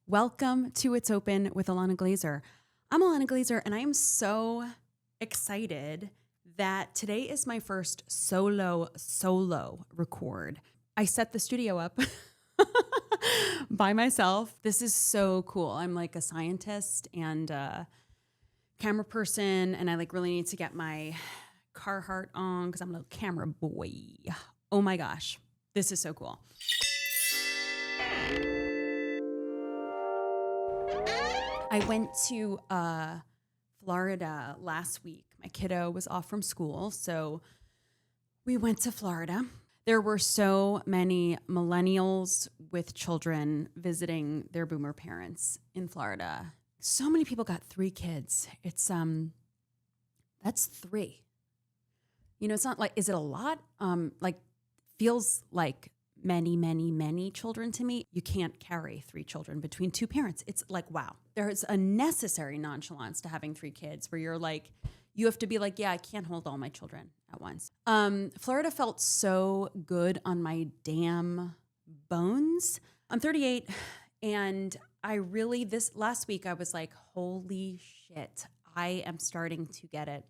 Welcome to It's Open with Ilana Glazer. I'm Ilana Glazer, and I am so excited that today is my first solo record. I set the studio up by myself. This is so cool. I'm like a scientist and a camera person, and I like really need to get my Carhartt on because I'm a little camera boy. Oh my gosh, this is so cool. I went to Florida last week. My kiddo was off from school, so we went to Florida. There were so many millennials with children visiting their boomer parents in Florida. So many people got 3 kids. It's that's 3. You know, it's not like, is it a lot? Feels like many children to me. You can't carry 3 children between 2 parents. It's like, wow. There's a necessary nonchalance to having 3 kids where you're like, you have to be like, yeah, I can't hold all my children at once. Florida felt so good on my damn bones. I'm 38 and this last week I was like, holy shit, I am starting to get it.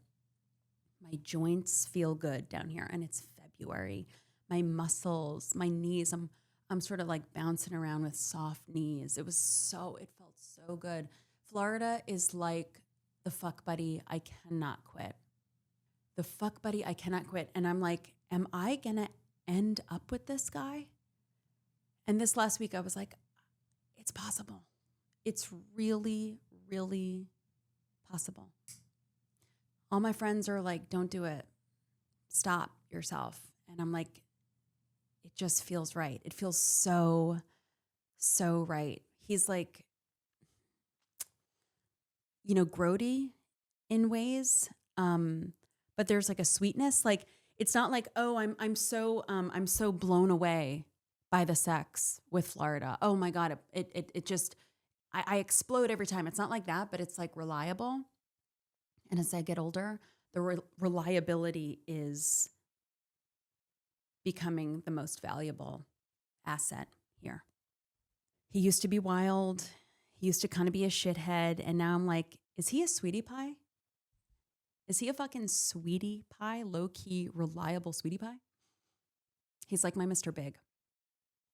My joints feel good down here and it's February. My muscles, my knees, I'm sort of like bouncing around with soft knees. It felt so good. Florida is like the fuck buddy I cannot quit. The fuck buddy I cannot quit. And I'm like, am I gonna end up with this guy? And this last week I was like, it's possible. It's really, really possible. All my friends are like, don't do it. Stop yourself. And I'm like, it just feels right. It feels so right. He's like, you know, grody in ways, but there's like a sweetness. Like it's not like, oh, I'm so blown away by the sex with Florida. Oh my God, it just I explode every time. It's not like that, but it's like reliable. And as I get older, the reliability is becoming the most valuable asset here. He used to be wild. He used to kind of be a shithead. And now I'm like, is he a sweetie pie? Is he a fucking sweetie pie? Low-key, reliable sweetie pie? He's like my Mr. Big.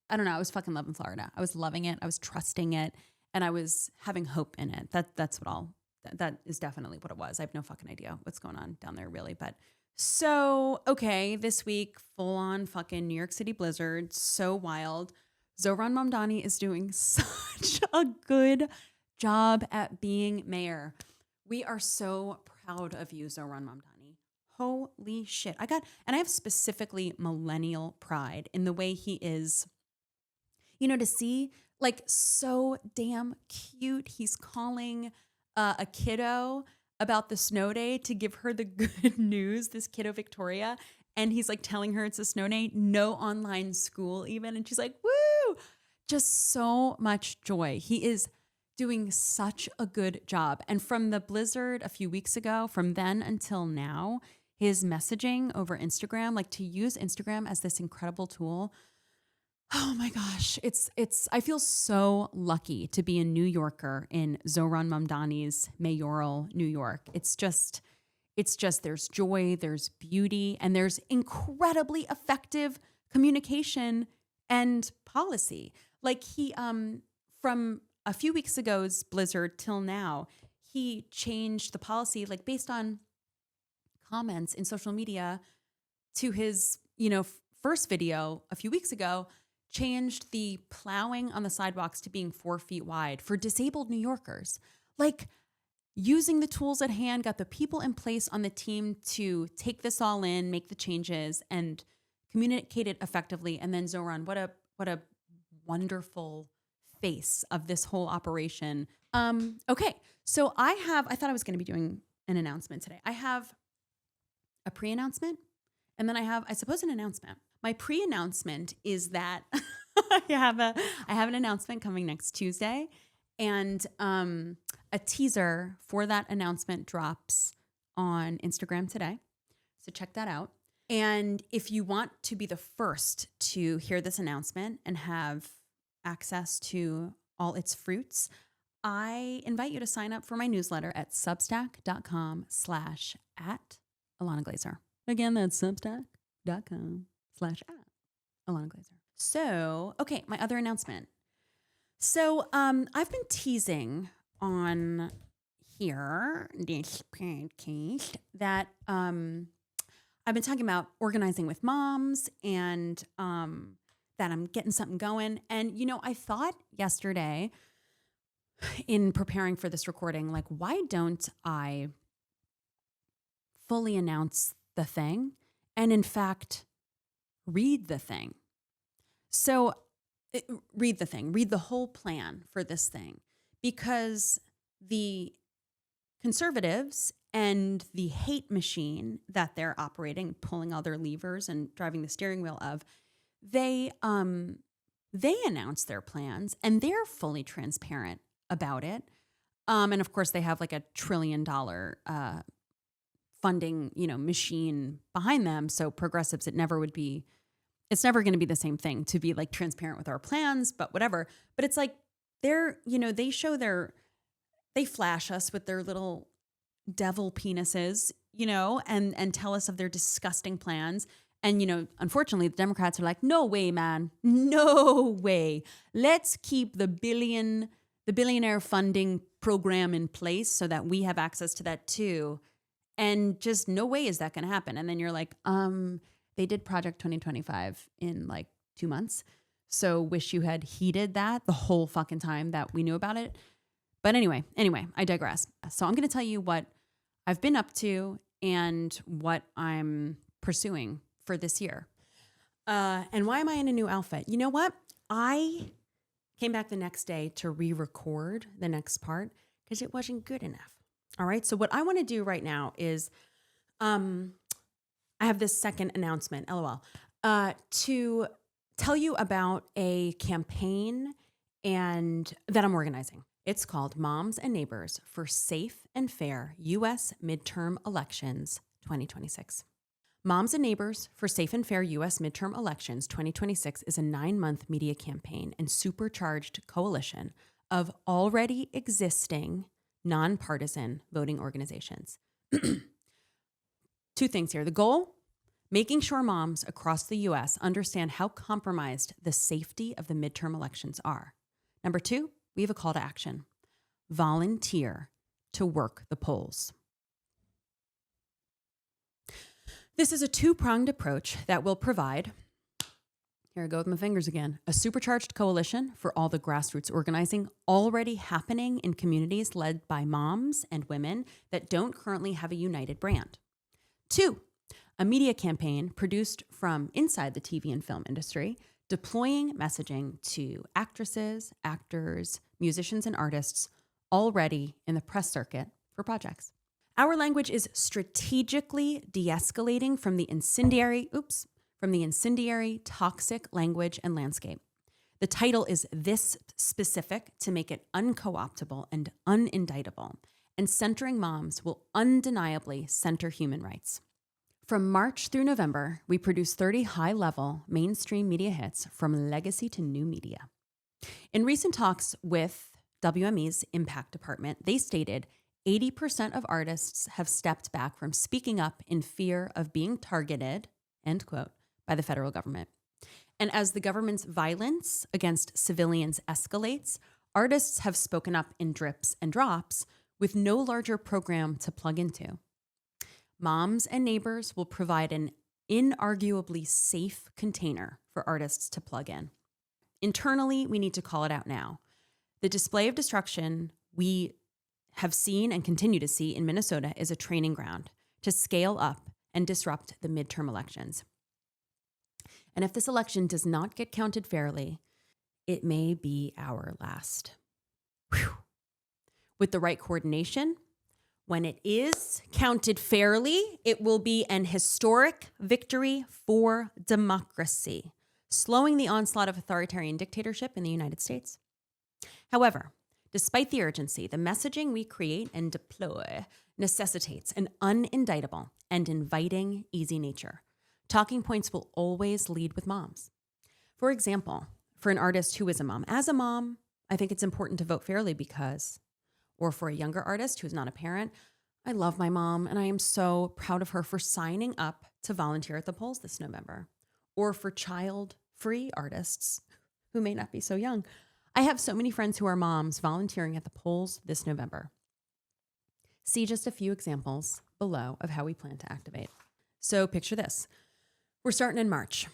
I don't know. I was fucking loving Florida. I was loving it. I was trusting it. And I was having hope in it. That is definitely what it was. I have no fucking idea what's going on down there really. But so, okay, this week, full on fucking New York City blizzard. So wild. Zohran Mamdani is doing such a good job at being mayor. We are so proud of you, Zohran Mamdani. Holy shit. I have specifically millennial pride in the way he is, you know, to see like so damn cute. He's calling a kiddo about the snow day to give her the good news, this kiddo Victoria. And he's like telling her it's a snow day, no online school even. And she's like, woo, just so much joy. He is doing such a good job. And from the blizzard a few weeks ago, from then until now, his messaging over Instagram, like to use Instagram as this incredible tool. Oh my gosh, I feel so lucky to be a New Yorker in Zohran Mamdani's mayoral New York. It's just there's joy, there's beauty, and there's incredibly effective communication and policy. Like he from a few weeks ago's blizzard till now, he changed the policy like based on comments in social media to his, you know, first video a few weeks ago, changed the plowing on the sidewalks to being 4 feet wide for disabled New Yorkers. Like using the tools at hand, got the people in place on the team to take this all in, make the changes and communicate it effectively. And then Zohran, what a wonderful face of this whole operation. Okay. So I thought I was going to be doing an announcement today. I have a pre-announcement and then I have an announcement. My pre-announcement is that I have an announcement coming next Tuesday, and a teaser for that announcement drops on Instagram today. So check that out. And if you want to be the first to hear this announcement and have access to all its fruits, I invite you to sign up for my newsletter at substack.com/@Ilana Glazer. Again, that's substack.com/@Ilana Glazer. So, okay, my other announcement. So, I've been teasing on here, this podcast, that I've been talking about organizing with moms and that I'm getting something going. And, I thought yesterday in preparing for this recording, like, why don't I fully announce the thing and, in fact, read the thing? So read the whole plan for this thing, because the conservatives and the hate machine that they're operating, pulling all their levers and driving the steering wheel of, they announce their plans and they're fully transparent about it. And of course they have like $1 trillion funding, machine behind them. So progressives, it's never going to be the same thing to be like transparent with our plans, but whatever. But it's like they flash us with their little devil penises, and tell us of their disgusting plans. And, unfortunately, the Democrats are like, no way, man. No way. Let's keep the billionaire funding program in place so that we have access to that too. And just no way is that going to happen. And then you're like, they did Project 2025 in like 2 months. So wish you had heeded that the whole fucking time that we knew about it. But anyway, I digress. So I'm going to tell you what I've been up to and what I'm pursuing for this year. And why am I in a new outfit? You know what? I came back the next day to re-record the next part because it wasn't good enough. All right. So what I want to do right now is, I have this second announcement, LOL, to tell you about a campaign and that I'm organizing. It's called Moms and Neighbors for Safe and Fair U.S. Midterm Elections 2026. Moms and Neighbors for Safe and Fair U.S. Midterm Elections 2026 is a 9-month media campaign and supercharged coalition of already existing nonpartisan voting organizations. 2 things here. The goal, making sure moms across the U.S. understand how compromised the safety of the midterm elections are. Number 2, we have a call to action. Volunteer to work the polls. This is a 2-pronged approach that will provide, here I go with my fingers again, a supercharged coalition for all the grassroots organizing already happening in communities led by moms and women that don't currently have a united brand. 2, a media campaign produced from inside the TV and film industry, deploying messaging to actresses, actors, musicians, and artists already in the press circuit for projects. Our language is strategically de-escalating from the incendiary, toxic language and landscape. The title is this specific to make it unco-optable and unindictable, and centering moms will undeniably center human rights. From March through November, we produced 30 high-level mainstream media hits from legacy to new media. In recent talks with WME's Impact Department, they stated 80% of artists have stepped back from speaking up in fear of being targeted, end quote, by the federal government. And as the government's violence against civilians escalates, artists have spoken up in drips and drops with no larger program to plug into. Moms and Neighbors will provide an inarguably safe container for artists to plug in. Internally, we need to call it out now. The display of destruction we have seen and continue to see in Minnesota is a training ground to scale up and disrupt the midterm elections. And if this election does not get counted fairly, it may be our last. Whew. With the right coordination, when it is counted fairly, it will be an historic victory for democracy, slowing the onslaught of authoritarian dictatorship in the United States. However, despite the urgency, the messaging we create and deploy necessitates an unindictable and inviting, easy nature. Talking points will always lead with moms. For example, for an artist who is a mom, as a mom, I think it's important to vote fairly because, or for a younger artist who's not a parent, I love my mom and I am so proud of her for signing up to volunteer at the polls this November. Or for child-free artists who may not be so young. I have so many friends who are moms volunteering at the polls this November. See just a few examples below of how we plan to activate. So picture this. We're starting in March.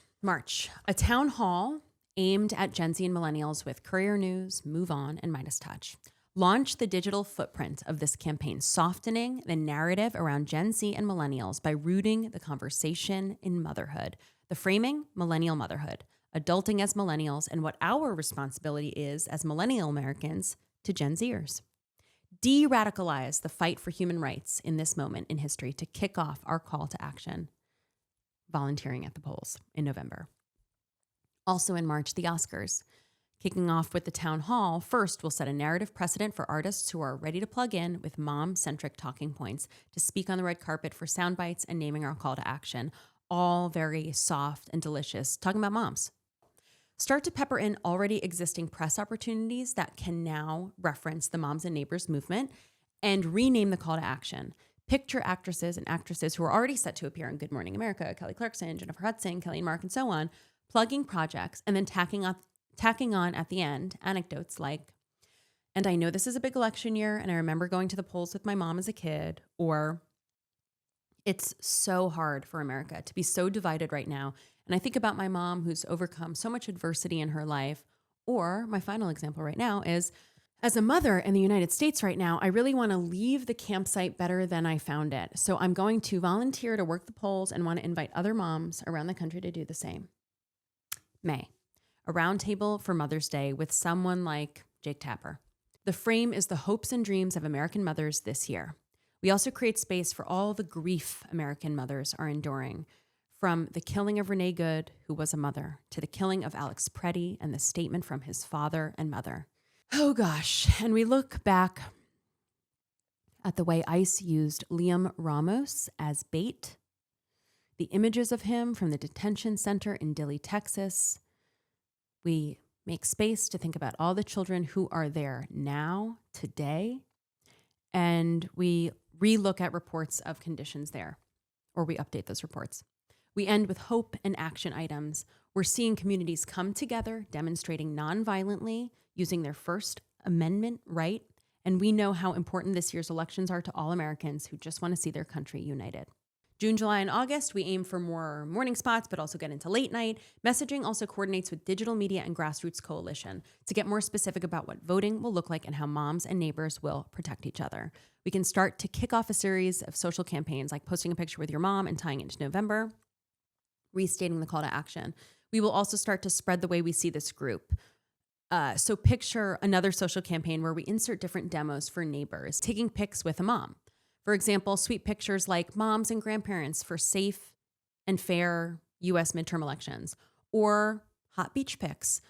A town hall aimed at Gen Z and millennials with Courier News, Move On, and Midas Touch. Launch the digital footprint of this campaign, softening the narrative around Gen Z and millennials by rooting the conversation in motherhood. The framing, millennial motherhood, adulting as millennials, and what our responsibility is as millennial Americans to Gen Zers. De-radicalize the fight for human rights in this moment in history to kick off our call to action, volunteering at the polls in November. Also in March, the Oscars. Kicking off with the town hall, first we'll set a narrative precedent for artists who are ready to plug in with mom-centric talking points to speak on the red carpet for sound bites and naming our call to action. All very soft and delicious, talking about moms. Start to pepper in already existing press opportunities that can now reference the Moms and Neighbors movement and rename the call to action. Picture actresses and actresses who are already set to appear in Good Morning America, Kelly Clarkson, Jennifer Hudson, Kelly and Mark, and so on, plugging projects and then tacking on at the end anecdotes like, and I know this is a big election year and I remember going to the polls with my mom as a kid, or it's so hard for America to be so divided right now. And I think about my mom who's overcome so much adversity in her life. Or my final example right now is, as a mother in the United States right now, I really want to leave the campsite better than I found it. So I'm going to volunteer to work the polls and want to invite other moms around the country to do the same. May, a roundtable for Mother's Day with someone like Jake Tapper. The frame is the hopes and dreams of American mothers this year. We also create space for all the grief American mothers are enduring, from the killing of Renee Good, who was a mother, to the killing of Alex Preddy and the statement from his father and mother. Oh gosh, and we look back at the way ICE used Liam Ramos as bait, the images of him from the detention center in Dilley, Texas. We make space to think about all the children who are there now, today, and we relook at reports of conditions there, or we update those reports. We end with hope and action items. We're seeing communities come together, demonstrating nonviolently, using their First Amendment right, and we know how important this year's elections are to all Americans who just want to see their country united. June, July, and August, we aim for more morning spots, but also get into late night. Messaging also coordinates with Digital Media and Grassroots Coalition to get more specific about what voting will look like and how moms and neighbors will protect each other. We can start to kick off a series of social campaigns like posting a picture with your mom and tying it into November, restating the call to action. We will also start to spread the way we see this group. So picture another social campaign where we insert different demos for neighbors, taking pics with a mom. For example, sweet pictures like moms and grandparents for safe and fair U.S. midterm elections, or hot beach pics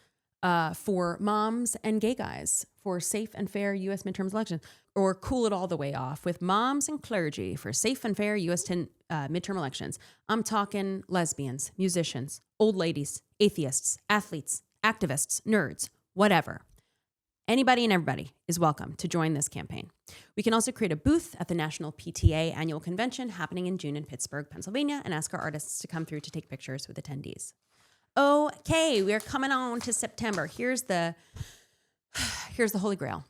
for moms and gay guys for safe and fair U.S. midterm elections, or cool it all the way off with moms and clergy for safe and fair U.S. midterm elections. I'm talking lesbians, musicians, old ladies, atheists, athletes, activists, nerds, whatever. Anybody and everybody is welcome to join this campaign. We can also create a booth at the National PTA Annual Convention happening in June in Pittsburgh, Pennsylvania, and ask our artists to come through to take pictures with attendees. Okay, we're coming on to September. Here's the Holy Grail.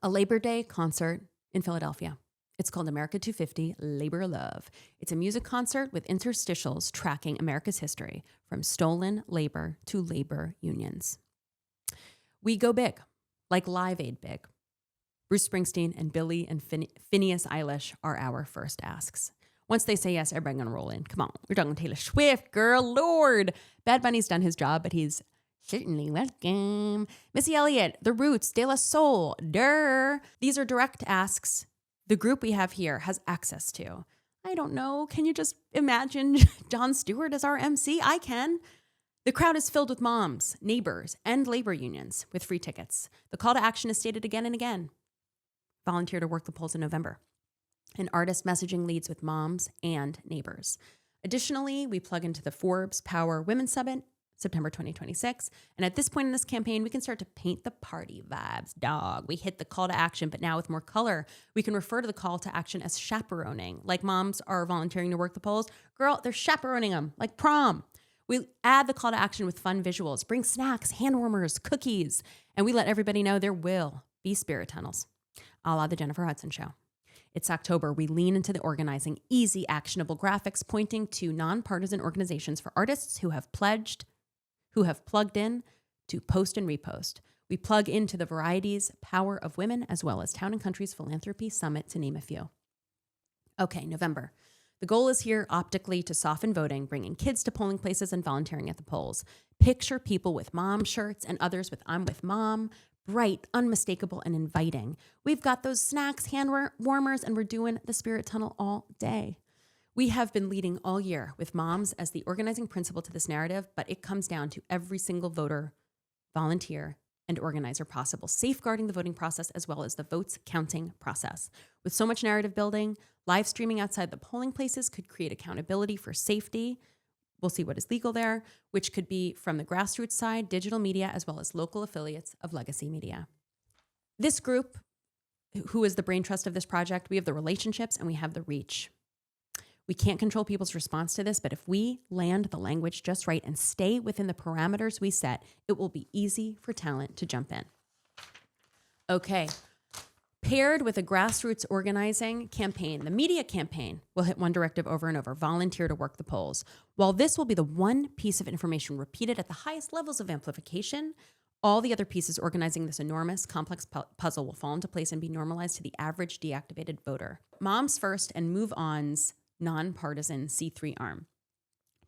A Labor Day concert in Philadelphia. It's called America 250, Labor of Love. It's a music concert with interstitials tracking America's history from stolen labor to labor unions. We go big, like Live Aid big. Bruce Springsteen and Billy and Phineas Eilish are our first asks. Once they say yes, everybody's going to roll in. Come on, we're talking Taylor Swift, girl, Lord. Bad Bunny's done his job, but he's certainly welcome. Missy Elliott, The Roots, De La Soul, Durr. These are direct asks the group we have here has access to. I don't know. Can you just imagine Jon Stewart as our MC? I can. The crowd is filled with moms, neighbors, and labor unions with free tickets. The call to action is stated again and again. Volunteer to work the polls in November. And artist messaging leads with moms and neighbors. Additionally, we plug into the Forbes Power Women's Summit September 2026. And at this point in this campaign, we can start to paint the party vibes, dog. We hit the call to action, but now with more color, we can refer to the call to action as chaperoning. Like moms are volunteering to work the polls. Girl, they're chaperoning them, like prom. We add the call to action with fun visuals, bring snacks, hand warmers, cookies, and we let everybody know there will be spirit tunnels, a la the Jennifer Hudson show. It's October. We lean into the organizing, easy, actionable graphics pointing to nonpartisan organizations for artists who have plugged in to post and repost. We plug into the Variety's Power of Women as well as Town and Country's Philanthropy Summit, to name a few. Okay, November. The goal is here optically to soften voting, bringing kids to polling places and volunteering at the polls. Picture people with mom shirts and others with I'm with mom, bright, unmistakable, and inviting. We've got those snacks, hand warmers, and we're doing the spirit tunnel all day. We have been leading all year with moms as the organizing principle to this narrative, but it comes down to every single voter, volunteer, and organizer possible, safeguarding the voting process as well as the votes counting process. With so much narrative building, live streaming outside the polling places could create accountability for safety. We'll see what is legal there, which could be from the grassroots side, digital media, as well as local affiliates of legacy media. This group, who is the brain trust of this project, we have the relationships and we have the reach. We can't control people's response to this, but if we land the language just right and stay within the parameters we set, it will be easy for talent to jump in. Okay. Paired with a grassroots organizing campaign, the media campaign will hit one directive over and over: volunteer to work the polls. While this will be the one piece of information repeated at the highest levels of amplification, all the other pieces organizing this enormous, complex puzzle will fall into place and be normalized to the average deactivated voter. Moms First and Move On's nonpartisan C3 arm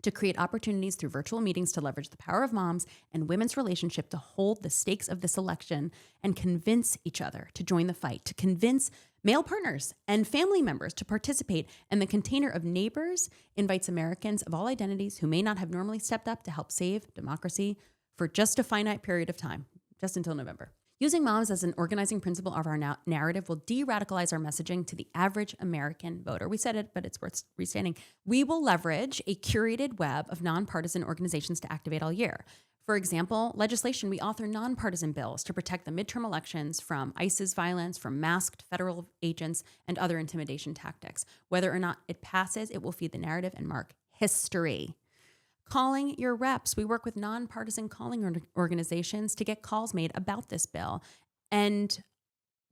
to create opportunities through virtual meetings to leverage the power of moms and women's relationship to hold the stakes of this election and convince each other to join the fight, to convince male partners and family members to participate. And the container of neighbors invites Americans of all identities who may not have normally stepped up to help save democracy for just a finite period of time, just until November. Using moms as an organizing principle of our narrative will de-radicalize our messaging to the average American voter. We said it, but it's worth restating. We will leverage a curated web of nonpartisan organizations to activate all year. For example, legislation, we author nonpartisan bills to protect the midterm elections from ICE's violence, from masked federal agents, and other intimidation tactics. Whether or not it passes, it will feed the narrative and mark history. Calling your reps. We work with nonpartisan calling organizations to get calls made about this bill. And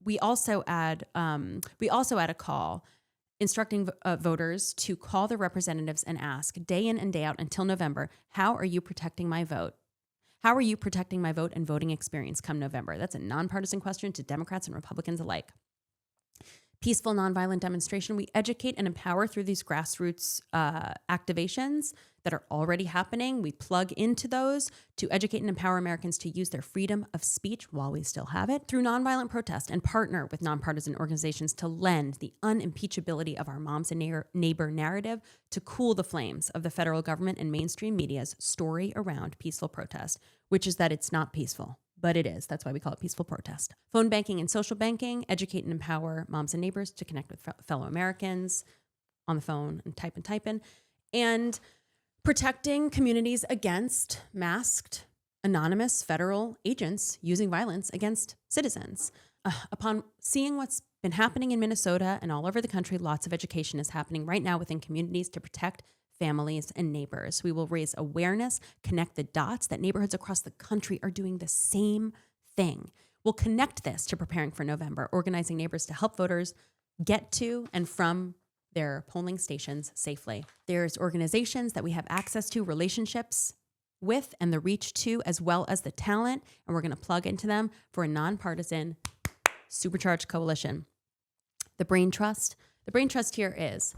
we also add a call instructing voters to call their representatives and ask day in and day out until November, how are you protecting my vote? How are you protecting my vote and voting experience come November? That's a nonpartisan question to Democrats and Republicans alike. Peaceful, nonviolent demonstration. We educate and empower through these grassroots activations that are already happening. We plug into those to educate and empower Americans to use their freedom of speech while we still have it through nonviolent protest, and partner with nonpartisan organizations to lend the unimpeachability of our moms and neighbor narrative to cool the flames of the federal government and mainstream media's story around peaceful protest, which is that it's not peaceful. But it is. That's why we call it peaceful protest. Phone banking and social banking, educate and empower moms and neighbors to connect with fellow Americans on the phone and type in. And protecting communities against masked, anonymous federal agents using violence against citizens. Upon seeing what's been happening in Minnesota and all over the country, lots of education is happening right now within communities to protect families and neighbors. We will raise awareness, connect the dots that neighborhoods across the country are doing the same thing. We'll connect this to preparing for November, organizing neighbors to help voters get to and from their polling stations safely. There's organizations that we have access to, relationships with, and the reach to, as well as the talent, and we're going to plug into them for a nonpartisan, supercharged coalition. The Brain Trust. The Brain Trust here is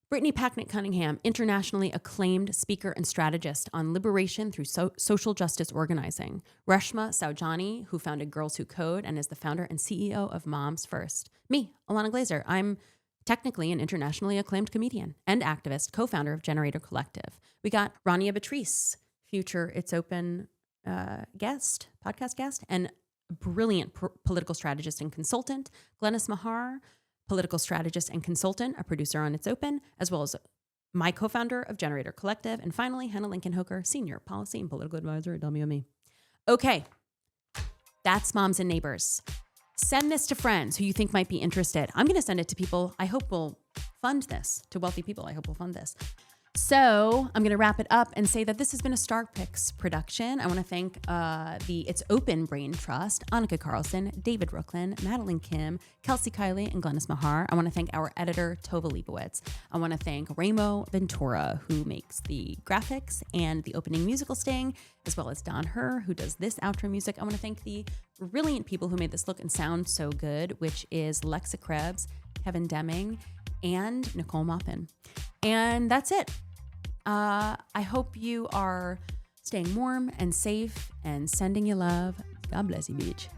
Brittany Packnett-Cunningham, internationally acclaimed speaker and strategist on liberation through social justice organizing. Reshma Saujani, who founded Girls Who Code and is the founder and CEO of Moms First. Me, Ilana Glazer. I'm technically an internationally acclaimed comedian and activist, co-founder of Generator Collective. We got Rania Beatrice, future It's Open podcast guest, and brilliant political strategist and consultant. Glennis Meagher, political strategist and consultant, a producer on It's Open, as well as my co-founder of Generator Collective, and finally, Hannah Lincoln-Hoker, Senior Policy and Political Advisor at WME. Okay, that's Moms and Neighbors. Send this to friends who you think might be interested. I'm going to send it to people I hope will fund this, to wealthy people I hope will fund this. So I'm going to wrap it up and say that this has been a Star Picks production. I want to thank the It's Open Brain Trust, Annika Carlson, David Rooklin, Madeline Kim, Kelsie, Kiley, and Glennis Meagher. I want to thank our editor, Tovah Leibowitz. I want to thank Raymo Ventura, who makes the graphics and the opening musical sting, as well as Don Herr, who does this outro music. I want to thank the brilliant people who made this look and sound so good, which is Lexa Krebs, Kevin Deming, and Nicole Maupin. And that's it. I hope you are staying warm and safe and sending you love. God bless you, beach.